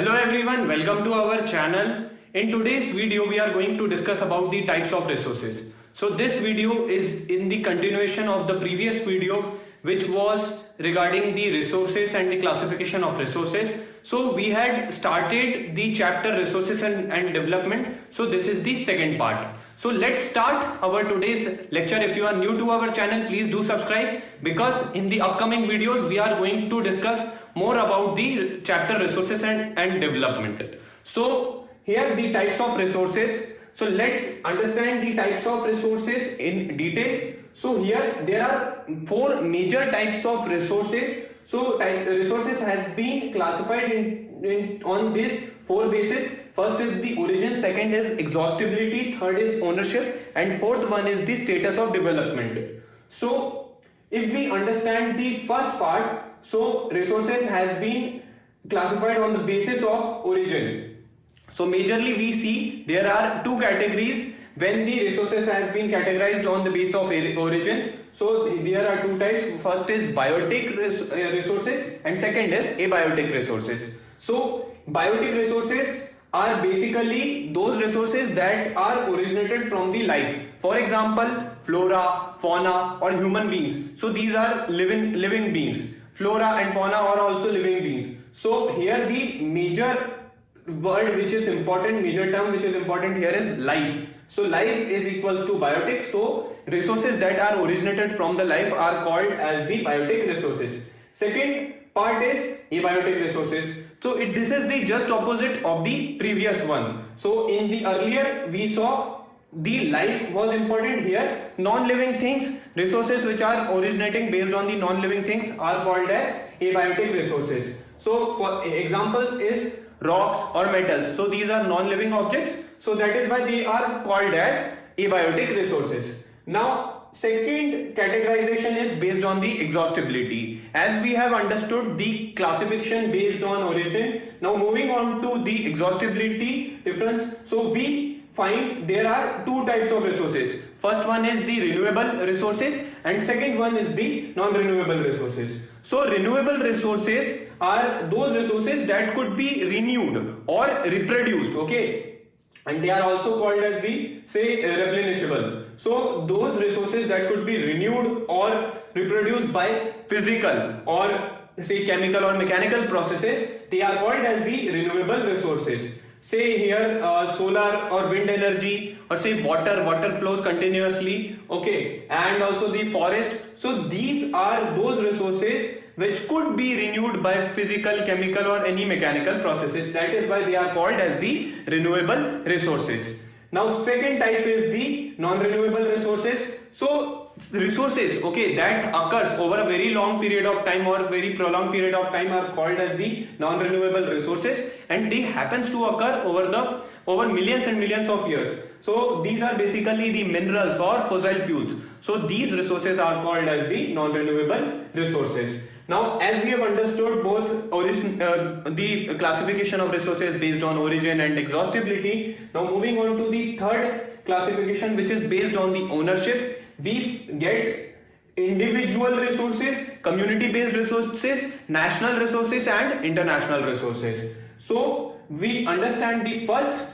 Hello everyone, welcome to our channel. In today's video, we are going to discuss about the types of resources. So this video is in the continuation of the previous video, which was regarding the resources and the classification of resources. So we had started the chapter resources and development. So this is the second part. So let's start our today's lecture. If you are new to our channel, please do subscribe, because in the upcoming videos we are going to discuss more about the chapter resources and development. So here the types of resources. So let's understand the types of resources in detail. So here there are four major types of resources. So resources has been classified on this four bases. First is the origin, second is exhaustibility, third is ownership, and fourth one is the status of development. So if we understand the first part, so resources has been classified on the basis of origin. So majorly we see there are two categories when the resources has been categorized on the basis of origin. So there are two types. First is biotic resources and second is abiotic resources. So biotic resources are basically those resources that are originated from the life. For example, flora, fauna or human beings. So these are living beings. Flora and fauna are also living beings. So here the major word which is important, major term which is important here is life. So life is equals to biotic. So resources that are originated from the life are called as the biotic resources. Second part is abiotic resources. So this is the just opposite of the previous one. So in the earlier we saw the life was important. Here non-living things, resources which are originating based on the non-living things are called as abiotic resources. So for example is rocks or metals. So these are non-living objects. So that is why they are called as abiotic resources. Now second categorization is based on the exhaustibility. As we have understood the classification based on origin, now moving on to the exhaustibility difference. So we find there are two types of resources. First one is the renewable resources and second one is the non-renewable resources. So renewable resources are those resources that could be renewed or reproduced, okay, and they are also called as the replenishable. So those resources that could be renewed or reproduced by physical or chemical or mechanical processes, they are called as the renewable resources. Say here solar or wind energy, or say water flows continuously, okay, and also the forest. So these are those resources which could be renewed by physical, chemical or any mechanical processes. That is why they are called as the renewable resources. Now second type is the non-renewable resources. So resources, okay, that occurs over a very long period of time or very prolonged period of time are called as the non-renewable resources, and they happens to occur over millions and millions of years. So these are basically the minerals or fossil fuels. So these resources are called as the non-renewable resources. Now as we have understood both the classification of resources based on origin and exhaustibility, now moving on to the third classification, which is based on the ownership. We get individual resources, community based resources, national resources and international resources. So we understand the first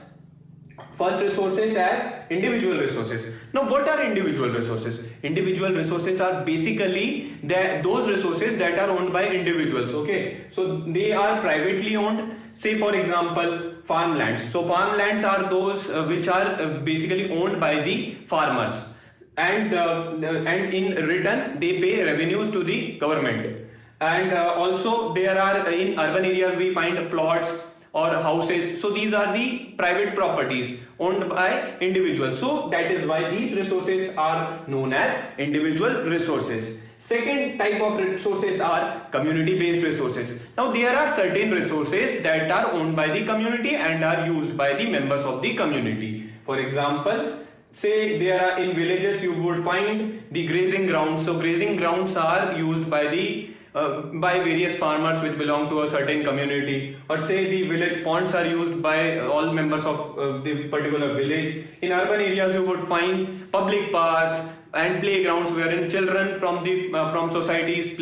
resources as individual resources. Now what are individual resources? Individual resources are basically those resources that are owned by individuals, okay, so they are privately owned. Say for example farmlands. So farmlands are those which are basically owned by the farmers, and in return they pay revenues to the government. And also there are in urban areas we find plots or houses. So these are the private properties owned by individuals. So that is why these resources are known as individual resources. Second type of resources are community based resources. Now there are certain resources that are owned by the community and are used by the members of the community. For example, say there are in villages you would find the grazing grounds. So grazing grounds are used by various farmers which belong to a certain community, or say the village ponds are used by all members of the particular village. In urban areas you would find public parks and playgrounds wherein children from societies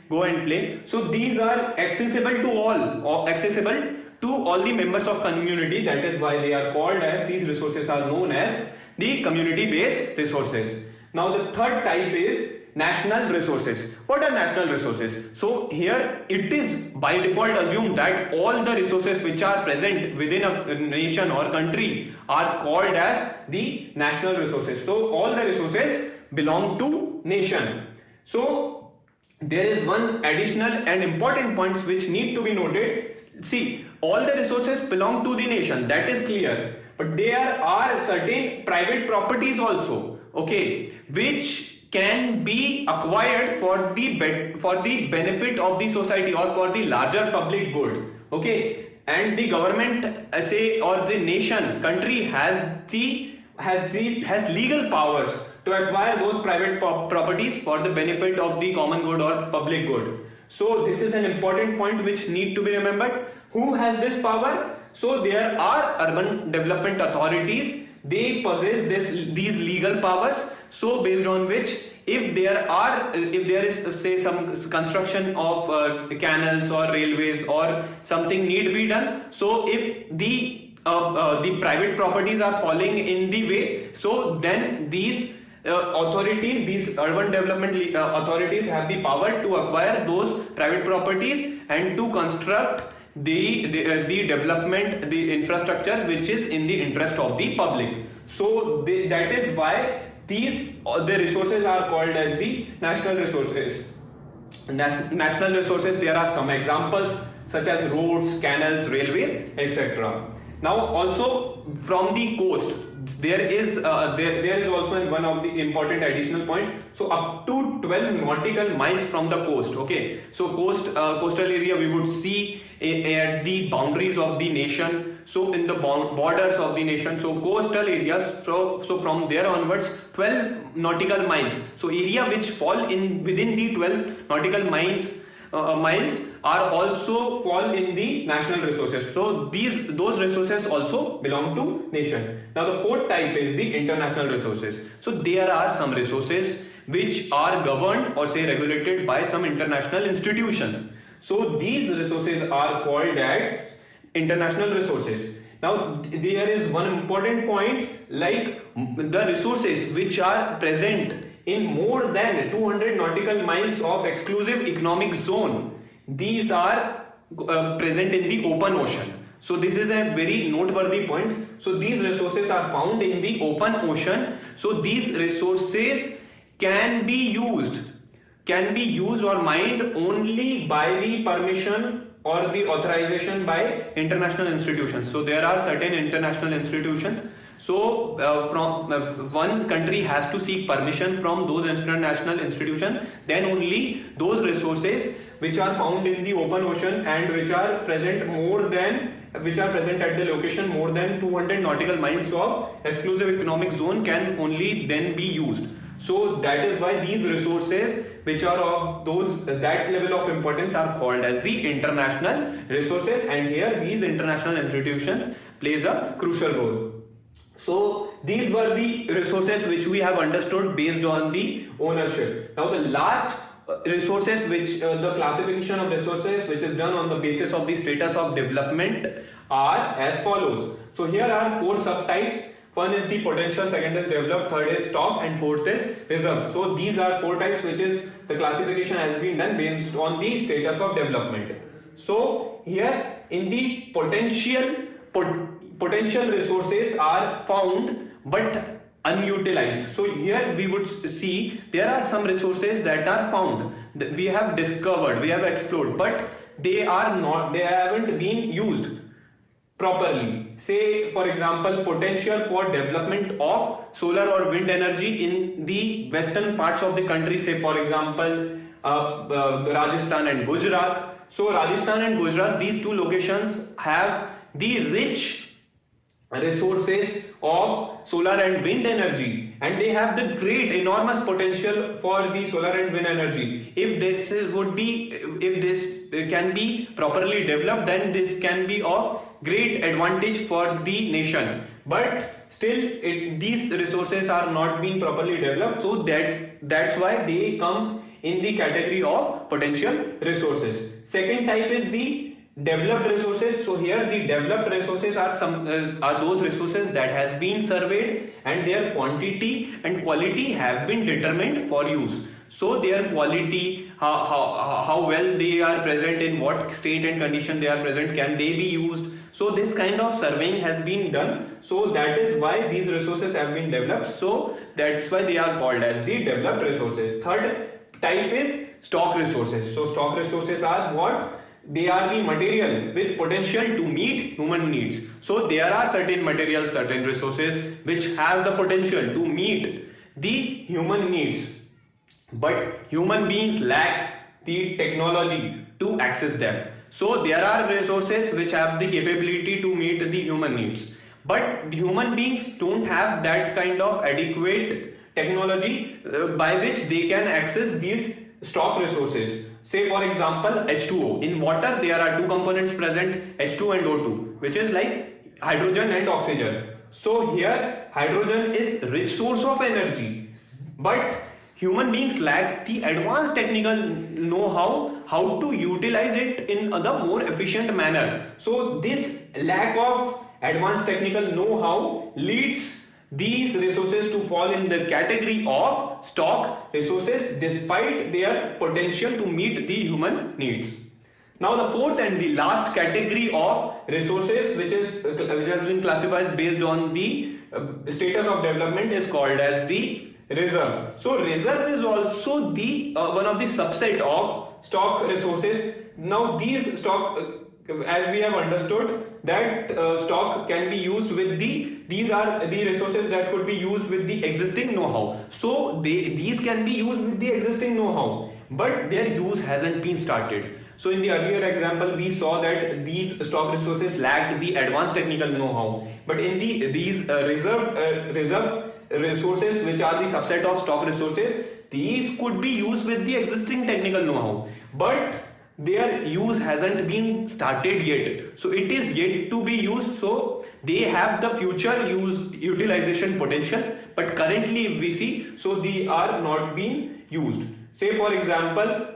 go and play. So these are accessible to all, or accessible to all the members of community. That is why they are called as, these resources are known as the community based resources. Now the third type is national resources. What are national resources? So here it is by default assumed that all the resources which are present within a nation or country are called as the national resources. So all the resources belong to nation. So there is one additional and important points which need to be noted. See, all the resources belong to the nation, that is clear, but there are certain private properties also, okay, which can be acquired for the benefit of the society or for the larger public good, okay, and the government say, or the nation, country has legal powers to acquire those private properties for the benefit of the common good or public good. So this is an important point which need to be remembered. Who has this power? So there are urban development authorities, they possess these legal powers. So based on which, if there is say some construction of canals or railways or something need to be done, so if the private properties are falling in the way, so then these authorities, these urban development authorities have the power to acquire those private properties and to construct the development, the infrastructure which is in the interest of the public. So that is why the resources are called as the national resources. National resources, there are some examples such as roads, canals, railways, etc. Now also from the coast, there is also one of the important additional point. So up to 12 nautical miles from the coast, okay, so coastal area we would see at the boundaries of the nation, so in the borders of the nation, so coastal areas, so from there onwards 12 nautical miles, so area which fall in within the 12 nautical miles are also fall in the national resources. So those resources also belong to nation. Now the fourth type is the international resources. So there are some resources which are governed or say regulated by some international institutions. So these resources are called as international resources. Now there is one important point, like the resources which are present in more than 200 nautical miles of exclusive economic zone, these are present in the open ocean. So this is a very noteworthy point. So these resources are found in the open ocean. So these resources can be used or mined only by the permission or the authorization by international institutions. So there are certain international institutions. So one country has to seek permission from those international institutions, then only those resources which are found in the open ocean and which are present at the location more than 200 nautical miles of exclusive economic zone can only then be used. So that is why these resources which are of that level of importance are called as the international resources, and here these international institutions plays a crucial role. So these were the resources which we have understood based on the ownership. Now the last resources which the classification of resources which is done on the basis of the status of development are as follows. So here are 4 subtypes. One is the potential, second is developed, third is stock, and fourth is reserve. So these are 4 types which is the classification has been done based on the status of development. So here in the potential resources are found but unutilized. So here we would see there are some resources that are found, we have discovered, we have explored, but they haven't been used properly. Say for example, potential for development of solar or wind energy in the western parts of the country, say for example Rajasthan and Gujarat. So Rajasthan and Gujarat, these 2 locations have the rich resources of solar and wind energy, and they have the great enormous potential for the solar and wind energy. If this can be properly developed, then this can be of great advantage for the nation, but still these resources are not being properly developed, so that's why they come in the category of potential resources. Second type is the developed resources. So here the developed resources are are those resources that has been surveyed and their quantity and quality have been determined for use. So their quality, how well they are present, in what state and condition they are present, can they be used. So this kind of surveying has been done. So that is why these resources have been developed. So that's why they are called as the developed resources. Third type is stock resources. So stock resources are what? They are the material with potential to meet human needs. So there are certain materials, certain resources which have the potential to meet the human needs, but human beings lack the technology to access them. So there are resources which have the capability to meet the human needs, but the human beings don't have that kind of adequate technology by which they can access these stock resources. Say for example H2O. In water there are two components present, H2 and O2, which is like hydrogen and oxygen. So here hydrogen is rich source of energy, but human beings lack the advanced technical know-how how to utilize it in a more efficient manner. So this lack of advanced technical know-how leads these resources to fall in the category of stock resources despite their potential to meet the human needs. Now the fourth and the last category of resources which has been classified based on the status of development is called as the reserve. So reserve is also the one of the subset of stock resources. Now these stock, as we have understood that stock can be used with these are the resources that could be used with the existing know-how. So these can be used with the existing know-how, but their use hasn't been started. So in the earlier example we saw that these stock resources lacked the advanced technical know-how, but in these reserve resources, which are the subset of stock resources, these could be used with the existing technical know-how, but their use hasn't been started yet. So it is yet to be used. So they have the future utilization potential, but currently if we see, so they are not being used. Say for example,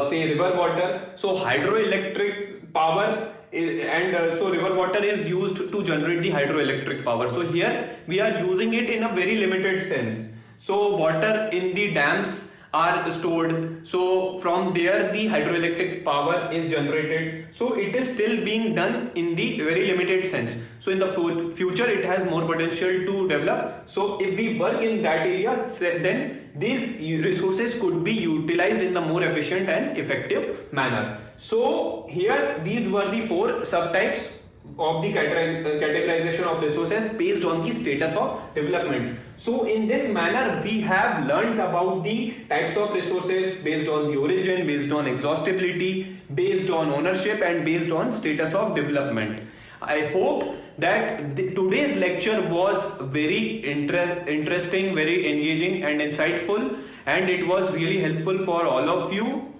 say river water. So hydroelectric power so river water is used to generate the hydroelectric power. So here we are using it in a very limited sense. So water in the dams are stored, so from there the hydroelectric power is generated. So it is still being done in the very limited sense. So in the future it has more potential to develop. So if we work in that area, then these resources could be utilized in the more efficient and effective manner. So here these were the four subtypes of the categorization of resources based on the status of development. So in this manner we have learned about the types of resources based on the origin, based on exhaustibility, based on ownership, and based on status of development. I hope that today's lecture was very interesting, very engaging and insightful, and it was really helpful for all of you.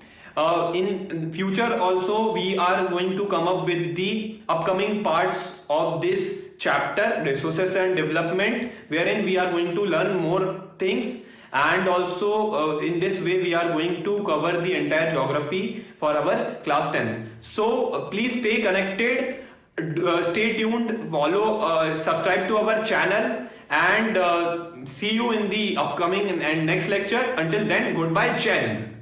In future also we are going to come up with the upcoming parts of this chapter, resources and development, wherein we are going to learn more things, and also in this way we are going to cover the entire geography for our class 10th. So please stay connected, stay tuned, follow, subscribe to our channel, and see you in the upcoming and next lecture. Until then, goodbye, Jai Hind.